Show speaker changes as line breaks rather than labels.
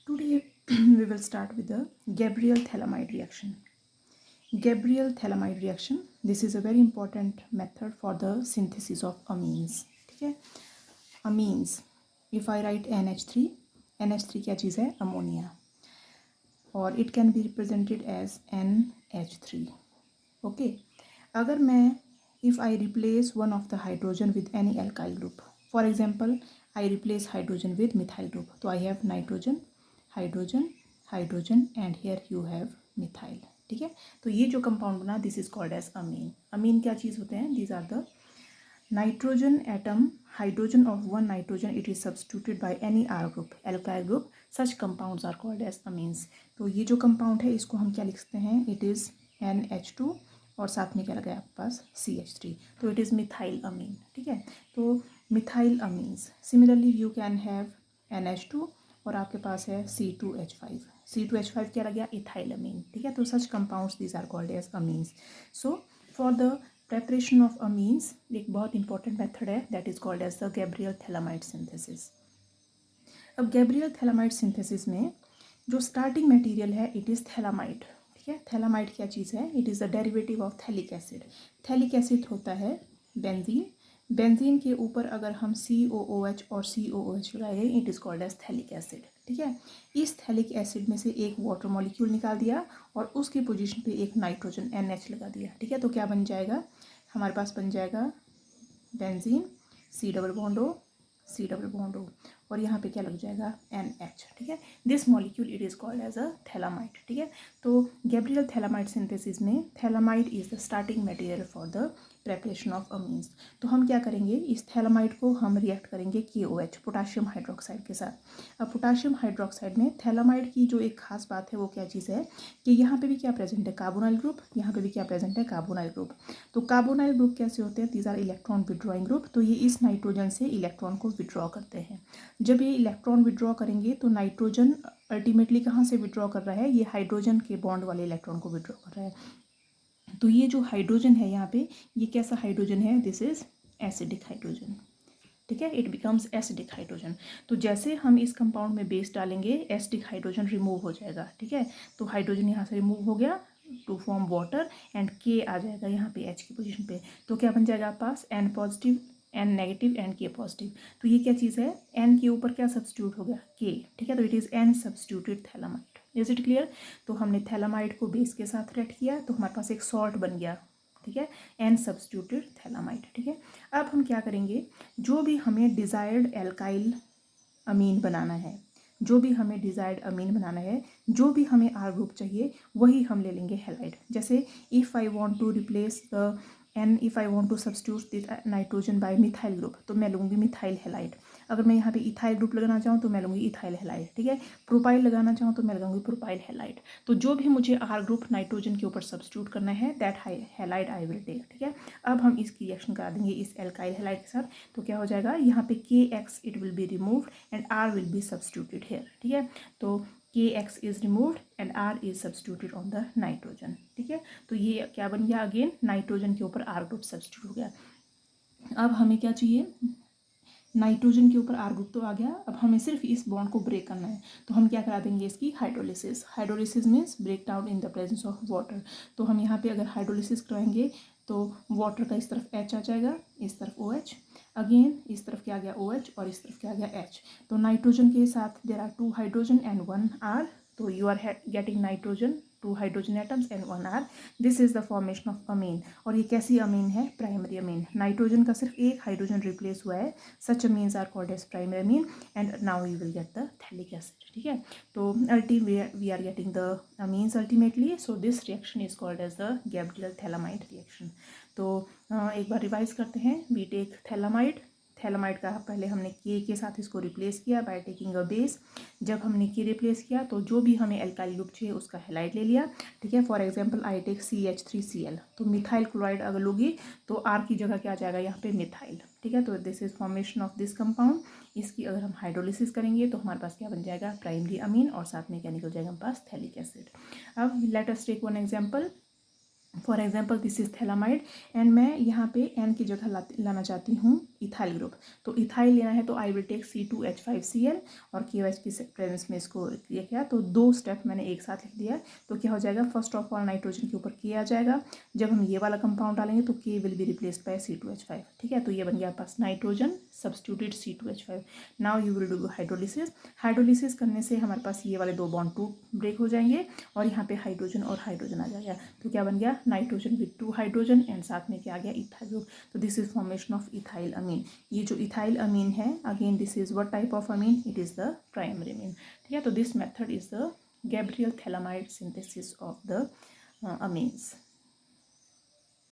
Today we will start with the Gabriel-Thalamide reaction. Gabriel-Thalamide reaction, this is a very important method for the synthesis of amines. ठीक है, amines, if I write NH3, NH3 क्या चीज़ है? Ammonia, और it can be represented as NH3. Okay, अगर मैं if I replace one of the hydrogen with any alkyl group, for example I replace hydrogen with methyl group, तो I have nitrogen, hydrogen, hydrogen and here you have methyl. ठीक है, तो ये जो compound बना this is called as amine. Amine क्या चीज़ होते हैं? These are the nitrogen atom, hydrogen of one nitrogen it is substituted by any R group, alkyl group, such compounds are called as amines. तो ये जो compound है इसको हम क्या लिख सकते हैं? इट इज़ NH2 और साथ में क्या लगा है आपके पास? CH3. तो इट इज़ मिथाइल अमीन. ठीक है, तो methyl amines. Similarly you can have NH2 और आपके पास है C2H5. C2H5 क्या लग गया? Ethyl amine. ठीक है, तो such compounds these are called as amines. So for the preparation of amines एक बहुत इंपॉर्टेंट मेथड है that is called as the Gabriel phthalimide synthesis. अब गैब्रियल-थैलामाइड सिंथेसिस में जो स्टार्टिंग मटेरियल है इट इज़ थैलामाइड. ठीक है, थैलामाइड क्या चीज़ है? It is the derivative of phthalic acid. Phthalic acid होता है बेंजीन. बेंजीन के ऊपर अगर हम COOH और COOH लगाए it is called as phthalic acid. ठीक है, इस थैलिक एसिड में से एक वाटर मॉलिक्यूल निकाल दिया और उसकी पोजीशन पे एक नाइट्रोजन NH लगा दिया. ठीक है, तो क्या बन जाएगा? हमारे पास बन जाएगा benzene, C double bond O, C double bond O, और यहाँ पे क्या लग जाएगा? NH. ठीक है, this molecule it is called as a phthalimide. ठीक है, तो गैब्रियल-थैलामाइड सिंथेसिस में phthalimide is the starting material for the preparation of amines. तो हम क्या करेंगे? इस थैलामाइड को हम रिएक्ट करेंगे KOH, पोटाशियम हाइड्रोक्साइड के साथ. अब पोटाशियम हाइड्रोक्साइड में थैलामाइड की जो एक खास बात है वो क्या चीज़ है कि यहाँ पे भी क्या प्रेजेंट है? Carbonyl group. यहाँ पे भी क्या प्रेजेंट है? Carbonyl group. तो कार्बोनाइल ग्रुप कैसे होते हैं? These are electron withdrawing group. तो ये इस नाइट्रोजन से इलेक्ट्रॉन को विड्रॉ करते हैं. जब ये इलेक्ट्रॉन विड्रॉ करेंगे तो नाइट्रोजन अल्टीमेटली कहाँ से विड्रॉ कर रहा है? ये हाइड्रोजन के बॉन्ड वाले इलेक्ट्रॉन को विड्रॉ कर रहा है. तो ये जो हाइड्रोजन है यहाँ पे, ये कैसा हाइड्रोजन है? This is acidic hydrogen. ठीक है, इट बिकम्स एसिडिक हाइड्रोजन. तो जैसे हम इस कंपाउंड में बेस डालेंगे एसिडिक हाइड्रोजन रिमूव हो जाएगा. ठीक है, तो हाइड्रोजन यहाँ से रिमूव हो गया to form water and K आ जाएगा यहाँ पे H की पोजीशन पे. तो क्या बन जाएगा आपके पास? N positive, N negative and K positive. तो ये क्या चीज़ है? N के ऊपर क्या सब्स्टिट्यूट हो गया? K. ठीक है, तो it is N substituted phthalimide. Is it clear? तो हमने थैलामाइड को बेस के साथ रिएक्ट किया तो हमारे पास एक सॉल्ट बन गया. ठीक है, N सब्स्टिट्यूटेड थैलामाइड. ठीक है, अब हम क्या करेंगे? जो भी हमें डिज़ायर्ड एल्काइल अमीन बनाना है, जो भी हमें डिज़ायर्ड अमीन बनाना है, जो भी हमें आर ग्रुप चाहिए वही हम ले लेंगे हैलाइड. जैसे if I want to replace the N, if I want to substitute this nitrogen by methyl group तो मैं लूँगी मिथाइल हैलाइड. अगर मैं यहाँ पे इथाइल ग्रुप लगाना चाहूँ तो मैं लूँगी इथाइल हैलाइड. ठीक है, प्रोपाइल लगाना चाहूँ तो मैं लगाऊंगी प्रोपाइल हैलाइड. तो जो भी मुझे आर ग्रुप नाइट्रोजन के ऊपर सब्स्टिट्यूट करना है that halide I will take. ठीक है, अब हम इसकी रिएक्शन करा देंगे इस एल्काइल हैलाइड के साथ. तो क्या हो जाएगा? यहाँ पे KX it will be removed and R will be substituted here. ठीक है, तो KX is removed and R is substituted on the nitrogen. ठीक है, तो ये क्या बन गया? अगेन नाइट्रोजन के ऊपर R ग्रुप सब्स्टिट्यूट हो गया. अब हमें क्या चाहिए? नाइट्रोजन के ऊपर आर ग्रुप तो आ गया. अब हमें सिर्फ इस बॉन्ड को ब्रेक करना है. तो हम क्या करा देंगे? इसकी hydrolysis. Hydrolysis means break down in the presence of water. तो हम यहाँ पे अगर हाइड्रोलिसिस कराएंगे तो वाटर का इस तरफ H आ जाएगा, इस तरफ OH, अगेन इस तरफ क्या आ गया? OH और इस तरफ क्या आ गया? H. तो नाइट्रोजन के साथ there are 2 hydrogen and 1 R. तो you are getting nitrogen, 2 hydrogen atoms and 1 R. This is the formation of amine. और ये कैसी अमीन है? Primary amine. नाइट्रोजन का सिर्फ एक हाइड्रोजन रिप्लेस हुआ है. Such amines are called as primary amine and now you will get the phthalic acid. ठीक है, तो we are getting the amines ultimately. So this reaction is called as the Gabriel phthalimide reaction. तो एक बार revise करते हैं. We take phthalimide. Phthalimide का पहले हमने K के साथ इसको रिप्लेस किया बाय टेकिंग अ बेस. जब हमने K रिप्लेस किया तो जो भी हमें एल्काइल ग्रुप चाहिए उसका हैलाइड ले लिया. ठीक है, for example I take CH3Cl. तो मिथाइल क्लोराइड अगर लोगी तो R की जगह क्या आ जाएगा? यहाँ पे मिथाइल. ठीक है, तो this is formation of this compound. इसकी अगर हम हाइड्रोलिसिस करेंगे तो हमारे पास क्या बन जाएगा? प्राइमरी अमीन और साथ में क्या निकल जाएगा हमारे पास? Phthalic acid. अब let us take one example. For example this is phthalimide and मैं यहाँ पे N की जगह लाना चाहती हूँ इथाइल ग्रुप। तो इथाइल लेना है तो आई विल टेक C2H5Cl और KOH की प्रेजेंस में इसको ये किया, तो 2 स्टेप मैंने एक साथ लिख दिया। तो क्या हो जाएगा, फर्स्ट ऑफ ऑल नाइट्रोजन के ऊपर K आ जाएगा, जब हम ये वाला कंपाउंड डालेंगे तो K will be replaced by C2H5, ठीक है। तो ये बन गया पास nitrogen substituted C2H5। Now you will do hydrolysis. Hydrolysis करने से हमारे पास ये वाले 2 बॉन्ड 2 ब्रेक हो जाएंगे और यहाँ पे हाइड्रोजन और हाइड्रोजन आ जाएगा। तो क्या बन गया, नाइट्रोजन विद 2 हाइड्रोजन एंड साथ में क्या आ गया, इथाइल ग्रुप। तो this is formation of ethyl amine. ये जो इथाइल अमीन है, again this is what type of amine, it is the primary amine, ठीक है। तो this method is the Gabriel-Thielmide synthesis of the amines.